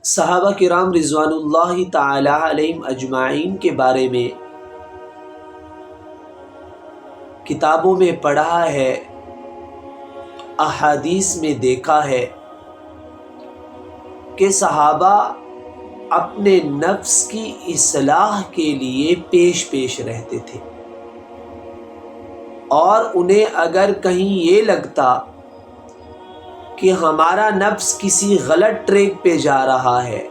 صحابہ کرام رضوان اللہ تعالی علیہم اجمعین کے بارے میں کتابوں میں پڑھا ہے، احادیث میں دیکھا ہے کہ صحابہ اپنے نفس کی اصلاح کے لیے پیش رہتے تھے، اور انہیں اگر کہیں یہ لگتا کہ ہمارا نفس کسی غلط ٹریک پہ جا رہا ہے،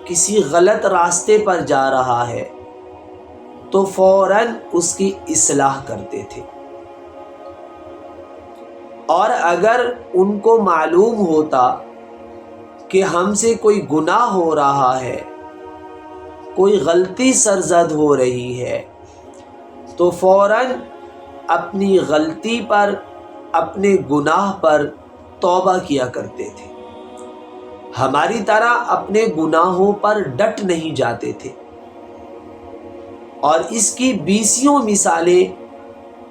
کسی غلط راستے پر جا رہا ہے، تو فوراً اس کی اصلاح کرتے تھے۔ اور اگر ان کو معلوم ہوتا کہ ہم سے کوئی گناہ ہو رہا ہے، کوئی غلطی سرزد ہو رہی ہے، تو فوراً اپنی غلطی پر، اپنے گناہ پر توبہ کیا کرتے تھے۔ ہماری طرح اپنے گناہوں پر ڈٹ نہیں جاتے تھے، اور اس کی بیسیوں مثالیں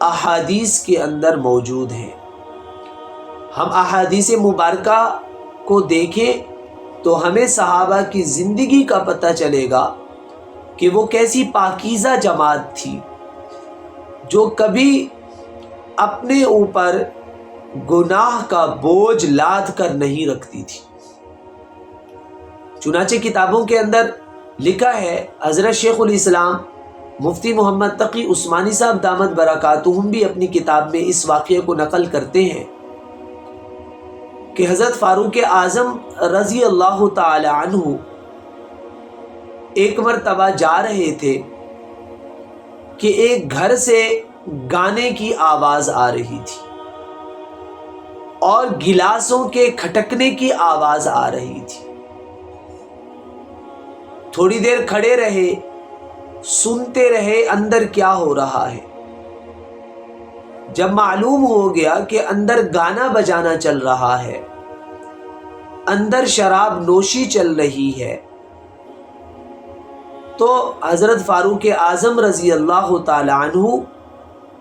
احادیث کے اندر موجود ہیں۔ ہم احادیث مبارکہ کو دیکھیں تو ہمیں صحابہ کی زندگی کا پتہ چلے گا کہ وہ کیسی پاکیزہ جماعت تھی جو کبھی اپنے اوپر گناہ کا بوجھ لاد کر نہیں رکھتی تھی۔ چنانچہ کتابوں کے اندر لکھا ہے، حضرت شیخ الاسلام مفتی محمد تقی عثمانی صاحب دامت برکاتہم بھی اپنی کتاب میں اس واقعے کو نقل کرتے ہیں کہ حضرت فاروق اعظم رضی اللہ تعالی عنہ ایک مرتبہ جا رہے تھے کہ ایک گھر سے گانے کی آواز آ رہی تھی اور گلاسوں کے کھٹکنے کی آواز آ رہی تھی۔ تھوڑی دیر کھڑے رہے، سنتے رہے اندر کیا ہو رہا ہے۔ جب معلوم ہو گیا کہ اندر گانا بجانا چل رہا ہے، اندر شراب نوشی چل رہی ہے، تو حضرت فاروق اعظم رضی اللہ تعالی عنہ،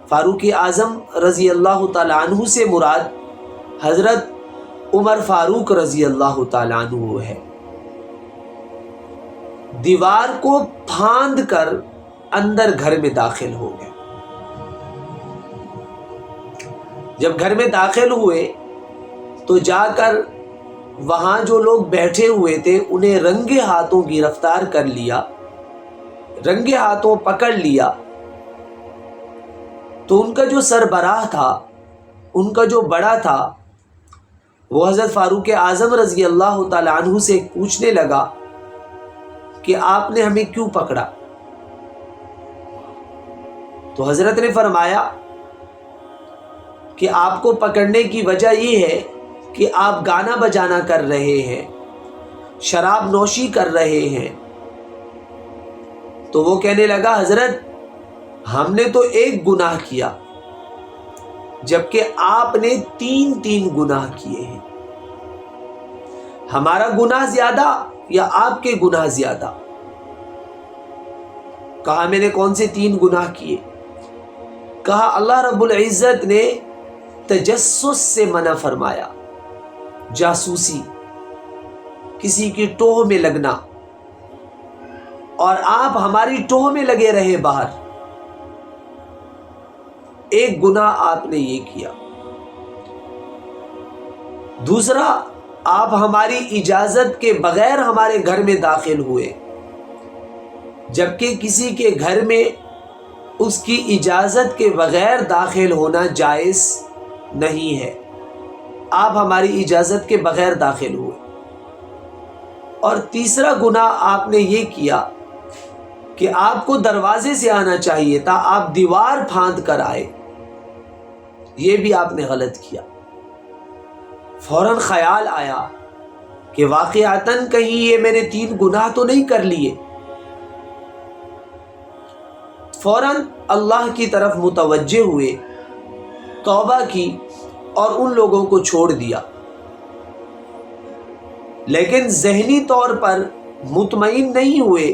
فاروق اعظم رضی اللہ تعالی عنہ سے مراد حضرت عمر فاروق رضی اللہ تعالی عنہ ہے، دیوار کو پھاند کر اندر گھر میں داخل ہو گئے۔ جب گھر میں داخل ہوئے تو جا کر وہاں جو لوگ بیٹھے ہوئے تھے انہیں رنگے ہاتھوں گرفتار کر لیا، رنگے ہاتھوں پکڑ لیا۔ تو ان کا جو سربراہ تھا، ان کا جو بڑا تھا، وہ حضرت فاروق اعظم رضی اللہ تعالی عنہ سے پوچھنے لگا کہ آپ نے ہمیں کیوں پکڑا؟ تو حضرت نے فرمایا کہ آپ کو پکڑنے کی وجہ یہ ہے کہ آپ گانا بجانا کر رہے ہیں، شراب نوشی کر رہے ہیں۔ تو وہ کہنے لگا، حضرت ہم نے تو ایک گناہ کیا جبکہ آپ نے تین گناہ کیے ہیں۔ ہمارا گناہ زیادہ یا آپ کے گناہ زیادہ؟ کہا، میں نے کون سے 3 گناہ کیے؟ کہا، اللہ رب العزت نے تجسس سے منع فرمایا، جاسوسی، کسی کی ٹوہ میں لگنا، اور آپ ہماری ٹوہ میں لگے رہے باہر۔ ایک گناہ آپ نے یہ کیا۔ دوسرا، آپ ہماری اجازت کے بغیر ہمارے گھر میں داخل ہوئے، جبکہ کسی کے گھر میں اس کی اجازت کے بغیر داخل ہونا جائز نہیں ہے، آپ ہماری اجازت کے بغیر داخل ہوئے۔ اور تیسرا گناہ آپ نے یہ کیا کہ آپ کو دروازے سے آنا چاہیے تھا، آپ دیوار پھاند کر آئے، یہ بھی آپ نے غلط کیا۔ فوراً خیال آیا کہ واقعتاً کہیں یہ میں نے 3 گناہ تو نہیں کر لیے۔ فوراً اللہ کی طرف متوجہ ہوئے، توبہ کی اور ان لوگوں کو چھوڑ دیا۔ لیکن ذہنی طور پر مطمئن نہیں ہوئے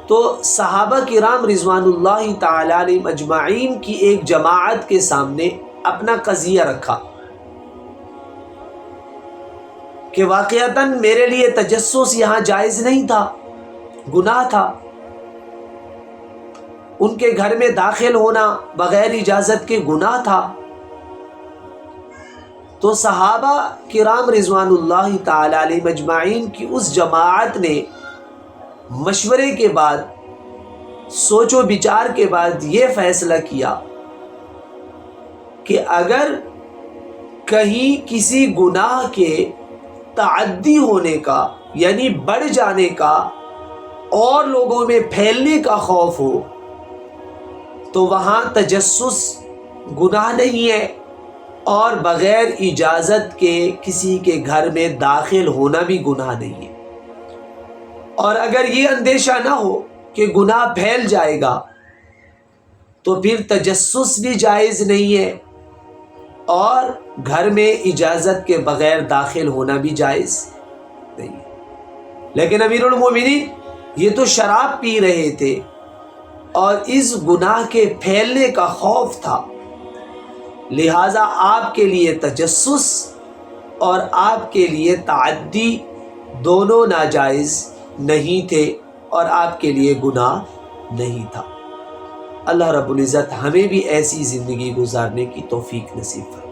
تو صحابہ کرام رضوان اللہ تعالی علیہم اجمعین کی ایک جماعت کے سامنے اپنا قضیہ رکھا کہ واقعتاً میرے لیے تجسس یہاں جائز نہیں تھا، گناہ تھا، ان کے گھر میں داخل ہونا بغیر اجازت کے گناہ تھا۔ تو صحابہ کرام رضوان اللہ تعالی علیہ مجمعین کی اس جماعت نے مشورے کے بعد، سوچ و بچار کے بعد یہ فیصلہ کیا کہ اگر کہیں کسی گناہ کے تعدی ہونے کا، یعنی بڑھ جانے کا اور لوگوں میں پھیلنے کا خوف ہو تو وہاں تجسس گناہ نہیں ہے، اور بغیر اجازت کے کسی کے گھر میں داخل ہونا بھی گناہ نہیں ہے۔ اور اگر یہ اندیشہ نہ ہو کہ گناہ پھیل جائے گا تو پھر تجسس بھی جائز نہیں ہے اور گھر میں اجازت کے بغیر داخل ہونا بھی جائز نہیں ہے۔ لیکن امیر المومنین یہ تو شراب پی رہے تھے اور اس گناہ کے پھیلنے کا خوف تھا، لہٰذا آپ کے لیے تجسس اور آپ کے لیے تعدی دونوں ناجائز نہیں تھے اور آپ کے لیے گناہ نہیں تھا۔ اللہ رب العزت ہمیں بھی ایسی زندگی گزارنے کی توفیق نصیب فرمائے۔